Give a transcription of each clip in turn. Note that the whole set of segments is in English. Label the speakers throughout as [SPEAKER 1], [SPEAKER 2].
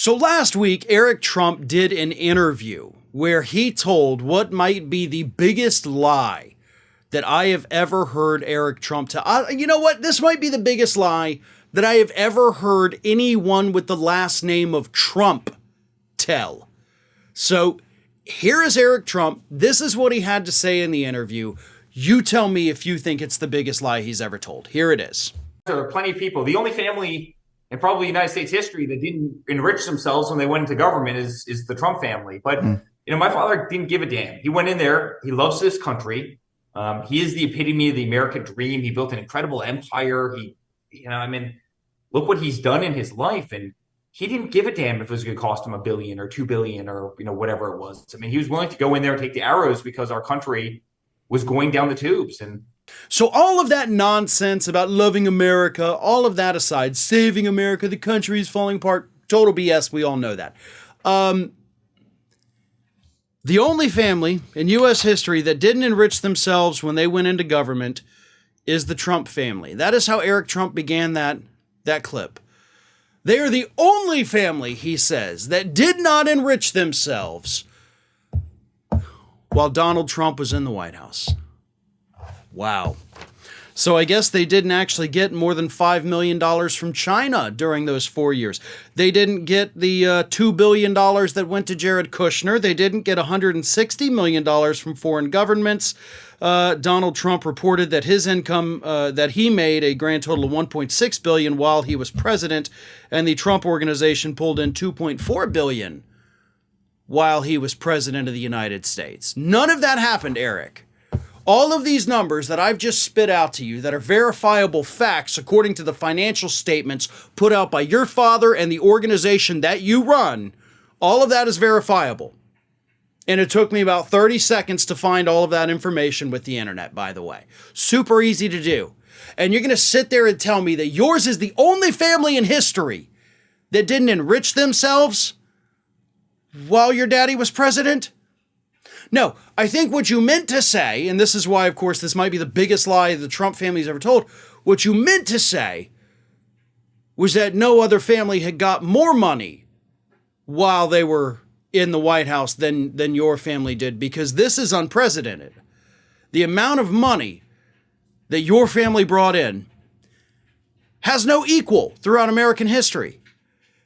[SPEAKER 1] So last week, Eric Trump did an interview where he told what might be the biggest lie that I have ever heard Eric Trump tell. You know what? This might be the biggest lie that I have ever heard anyone with the last name of Trump tell. So here is Eric Trump. This is what he had to say in the interview. You tell me if you think it's the biggest lie he's ever told. Here it is.
[SPEAKER 2] There are plenty of people. The only family in probably United States history that didn't enrich themselves when they went into government is the Trump family. But, my father didn't give a damn. He went in there. He loves this country. He is the epitome of the American dream. He built an incredible empire. Look what he's done in his life. And he didn't give a damn if it was going to cost him $1 billion or $2 billion or, whatever it was. I mean, he was willing to go in there and take the arrows because our country was going down the tubes. And
[SPEAKER 1] so all of that nonsense about loving America, all of that aside, saving America, the country is falling apart, total BS. We all know that. The only family in U.S. history that didn't enrich themselves when they went into government is the Trump family. That is how Eric Trump began that clip. They are the only family, he says, that did not enrich themselves while Donald Trump was in the White House. Wow. So I guess they didn't actually get more than $5 million from China during those 4 years. They didn't get the $2 billion that went to Jared Kushner. They didn't get $160 million from foreign governments. Donald Trump reported that his income, that he made a grand total of $1.6 billion while he was president, and the Trump Organization pulled in $2.4 billion while he was president of the United States. None of that happened, Eric. All of these numbers that I've just spit out to you that are verifiable facts according to the financial statements put out by your father and the organization that you run, all of that is verifiable. And it took me about 30 seconds to find all of that information with the internet, by the way. Super easy to do. And you're going to sit there and tell me that yours is the only family in history that didn't enrich themselves while your daddy was president? No, I think what you meant to say, and this is why, of course, this might be the biggest lie the Trump family's ever told, what you meant to say was that no other family had got more money while they were in the White House than your family did, because this is unprecedented. The amount of money that your family brought in has no equal throughout American history.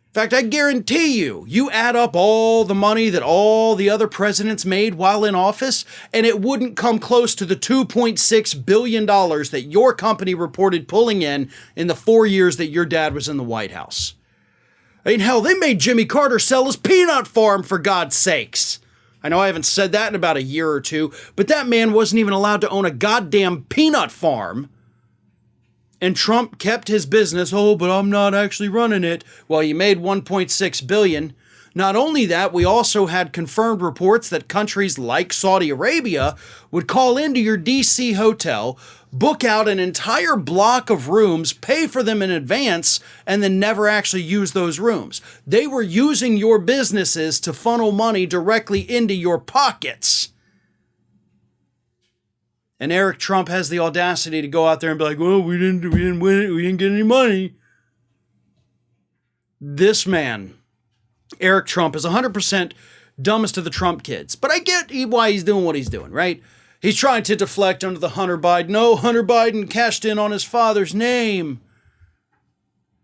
[SPEAKER 1] In fact, I guarantee you add up all the money that all the other presidents made while in office, and it wouldn't come close to the $2.6 billion that your company reported pulling in the 4 years that your dad was in the White House. I mean, hell, they made Jimmy Carter sell his peanut farm, for God's sakes. I know I haven't said that in about a year or two, but that man wasn't even allowed to own a goddamn peanut farm. And Trump kept his business. Oh, but I'm not actually running it. Well, you made $1.6 billion. Not only that, we also had confirmed reports that countries like Saudi Arabia would call into your DC hotel, book out an entire block of rooms, pay for them in advance, and then never actually use those rooms. They were using your businesses to funnel money directly into your pockets. And Eric Trump has the audacity to go out there and be like, well, we didn't win it. We didn't get any money. This man, Eric Trump, is 100% dumbest of the Trump kids. But I get why he's doing what he's doing, right? He's trying to deflect under the Hunter Biden. No, Hunter Biden cashed in on his father's name.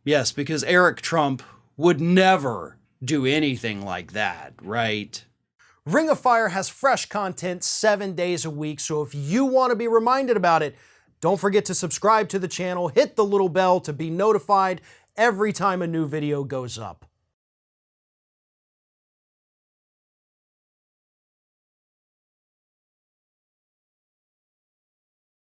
[SPEAKER 1] Yes, because Eric Trump would never do anything like that, right? Ring of Fire has fresh content 7 days a week, so if you want to be reminded about it, don't forget to subscribe to the channel, hit the little bell to be notified every time a new video goes up.